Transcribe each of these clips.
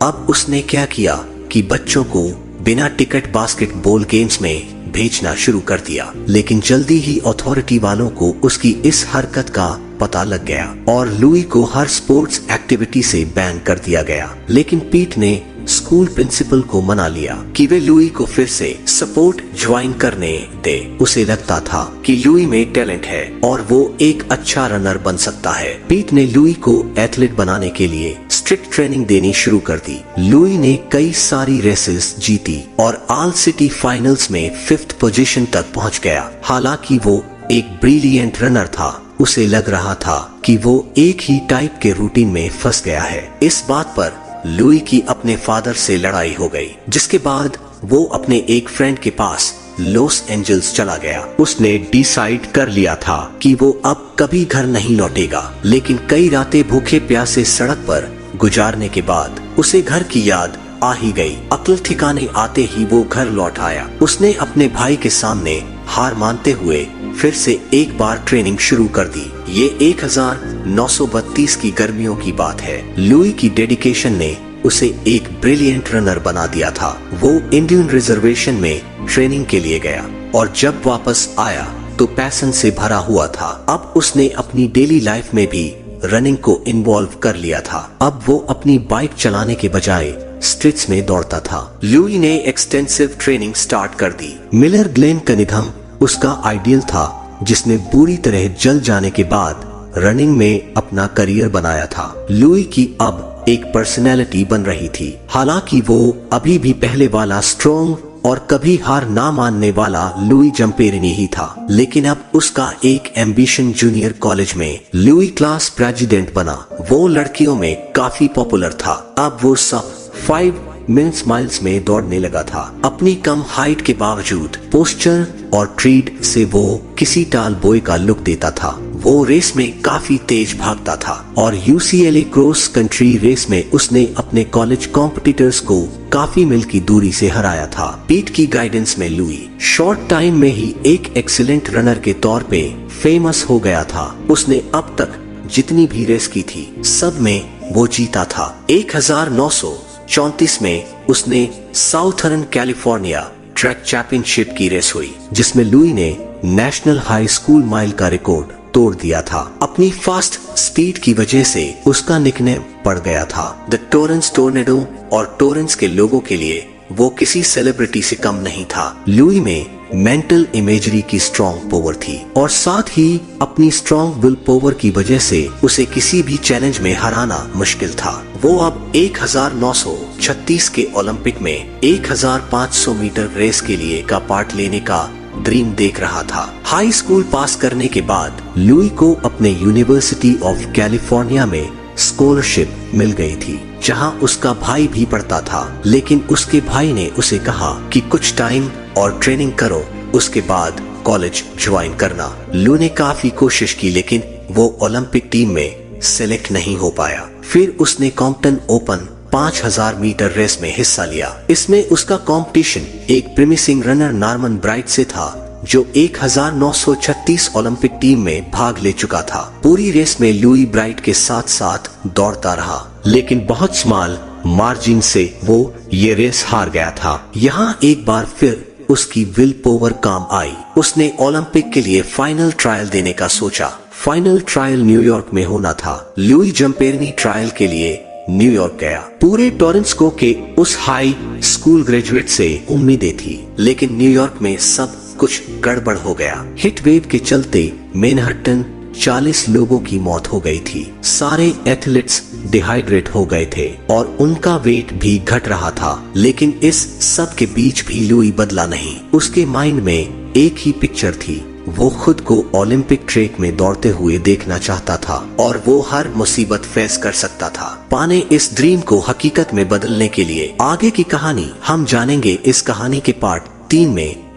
अब उसने क्या किया कि बच्चों को बिना टिकट बास्केटबॉल गेम्स में भेजना शुरू कर दिया, लेकिन जल्दी ही अथॉरिटी वालों को उसकी इस हरकत का पता लग गया और लुई को हर स्पोर्ट्स एक्टिविटी से बैन कर दिया गया। लेकिन पीट ने स्कूल प्रिंसिपल को मना लिया कि वे लुई को फिर से सपोर्ट ज्वाइन करने दे। उसे लगता था कि लुई में टैलेंट है और वो एक अच्छा रनर बन सकता है। पीट ने लुई को एथलीट बनाने के लिए स्ट्रिक्ट ट्रेनिंग देनी शुरू कर दी। लुई ने कई सारी रेसेस जीती और ऑल सिटी फाइनल्स में 5th पोजीशन तक पहुंच गया। हालांकि वो एक ब्रिलियंट रनर था, उसे लग रहा था कि वो एक ही टाइप के रूटीन में फंस गया है। इस बात पर लुई की अपने फादर से लड़ाई हो गई, जिसके बाद वो अपने एक फ्रेंड के पास लॉस एंजल्स चला गया। उसने डिसाइड कर लिया था कि वो अब कभी घर नहीं लौटेगा, लेकिन कई रातें भूखे प्यासे सड़क पर गुजारने के बाद उसे घर की याद आ ही गई। अक्ल ठिकाने आते ही वो घर लौट आया। उसने अपने भाई के सामने हार मानते हुए फिर से एक बार ट्रेनिंग शुरू कर दी। ये 1932 की गर्मियों की बात है। लुई की डेडिकेशन ने उसे एक ब्रिलियंट रनर बना दिया था। वो इंडियन रिजर्वेशन में ट्रेनिंग के लिए गया और जब वापस आया तो पैशन से भरा हुआ था। अब उसने अपनी डेली लाइफ में भी रनिंग को इन्वॉल्व कर लिया था। अब वो अपनी बाइक चलाने के बजाय स्ट्रीट्स में दौड़ता था। लुई ने एक्सटेंसिव ट्रेनिंग स्टार्ट कर दी। मिलर ग्लेन का निधन उसका आइडियल था, जिसने बुरी तरह जल जाने के बाद रनिंग में अपना करियर बनाया था। लुई की अब एक पर्सनैलिटी बन रही थी। हालांकि वो अभी भी पहले वाला स्ट्रॉन्ग और कभी हार ना मानने वाला लुई जम्पेरिनी ही था, लेकिन अब उसका एक एम्बिशन जूनियर कॉलेज में लुई क्लास प्रेसिडेंट बना। वो लड़कियों में काफी पॉपुलर था। अब वो सब 5 मिनट्स माइल्स में दौड़ने लगा था। अपनी कम हाइट के बावजूद पोस्चर और ट्रीड से वो किसी टाल बॉय का लुक देता था। वो रेस में काफी तेज भागता था और UCLA क्रॉस कंट्री रेस में उसने अपने कॉलेज कॉम्पिटिटर्स को काफी मील की दूरी से हराया था। पीट की गाइडेंस में लुई शॉर्ट टाइम में ही एक एक्सीलेंट रनर के तौर पे फेमस हो गया था। उसने अब तक जितनी भी रेस की थी सब में वो जीता था। 1934 में उसने साउथर्न कैलिफोर्निया ट्रैक चैंपियनशिप की रेस हुई, जिसमें लुई ने नेशनल हाई स्कूल माइल का रिकॉर्ड तोड़ दिया था। अपनी फास्ट स्पीड की वजह से उसका निकनेम पड़ गया था द टोरेंस टोर्नेडो, और टोरेंस के लोगों के लिए वो किसी सेलिब्रिटी से कम नहीं था। लुई में मेंटल इमेजरी की स्ट्रॉन्ग पावर थी और साथ ही अपनी स्ट्रॉन्ग विल पावर की वजह से उसे किसी भी चैलेंज में हराना मुश्किल था। वो अब 1936 के ओलंपिक में 1500 मीटर रेस के लिए का पार्ट लेने का ड्रीम देख रहा था। हाई स्कूल पास करने के बाद लुई को अपने यूनिवर्सिटी ऑफ कैलिफोर्निया में स्कॉलरशिप मिल गई थी, जहां उसका भाई भी पढ़ता था। लेकिन उसके भाई ने उसे कहा कि कुछ टाइम और ट्रेनिंग करो, उसके बाद कॉलेज ज्वाइन करना। लू ने काफी कोशिश की, लेकिन वो ओलंपिक टीम में सिलेक्ट नहीं हो पाया। फिर उसने कॉम्पटन ओपन 5000 मीटर रेस में हिस्सा लिया। इसमें उसका कंपटीशन एक प्रीमिसिंग रनर नॉर्मन ब्राइट से था, जो 1936 ओलंपिक टीम में भाग ले चुका था। पूरी रेस में लुई ब्राइट के साथ साथ दौड़ता रहा, लेकिन बहुत स्मॉल मार्जिन से वो ये रेस हार गया था। यहाँ एक बार फिर उसकी विल पावर काम आई। उसने ओलंपिक के लिए फाइनल ट्रायल देने का सोचा। फाइनल ट्रायल न्यूयॉर्क में होना था। लुई जम्पेरिनी ट्रायल के लिए न्यूयॉर्क गया। पूरे टोरेंसको के उस हाई स्कूल ग्रेजुएट से उम्मीदें थी, लेकिन न्यूयॉर्क में सब कुछ गड़बड़ हो गया। हीट वेव के चलते मैनहट्टन 40 लोगों की मौत हो गई थी। सारे एथलीट्स डिहाइड्रेट हो गए थे और उनका वेट भी घट रहा था। लेकिन इस सब के बीच भी लुई बदला नहीं। उसके माइंड में एक ही पिक्चर थी, वो खुद को ओलंपिक ट्रैक में दौड़ते हुए देखना चाहता था और वो हर मुसीबत फेस कर सकता था। पाने इस ड्रीम को हकीकत में बदलने के लिए आगे की कहानी हम जानेंगे इस कहानी के पार्ट 3 में।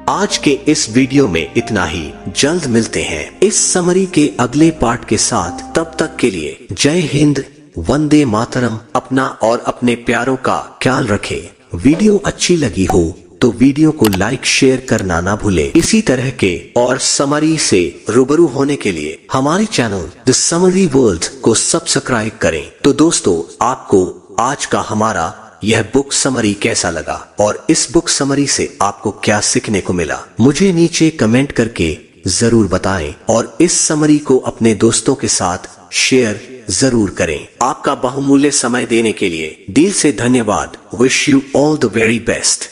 आज के इस वीडियो में इतना ही। जल्द मिलते हैं इस समरी के अगले पार्ट के साथ। तब तक के लिए जय हिंद, वंदे मातरम। अपना और अपने प्यारों का ख्याल रखें। वीडियो अच्छी लगी हो तो वीडियो को लाइक शेयर करना ना भूले। इसी तरह के और समरी से रूबरू होने के लिए हमारे चैनल द समरी वर्ल्ड को सब्सक्राइब करें। तो दोस्तों, आपको आज का हमारा यह बुक समरी कैसा लगा और इस बुक समरी से आपको क्या सीखने को मिला, मुझे नीचे कमेंट करके जरूर बताएं और इस समरी को अपने दोस्तों के साथ शेयर जरूर करें। आपका बहुमूल्य समय देने के लिए दिल से धन्यवाद। Wish you all the very best.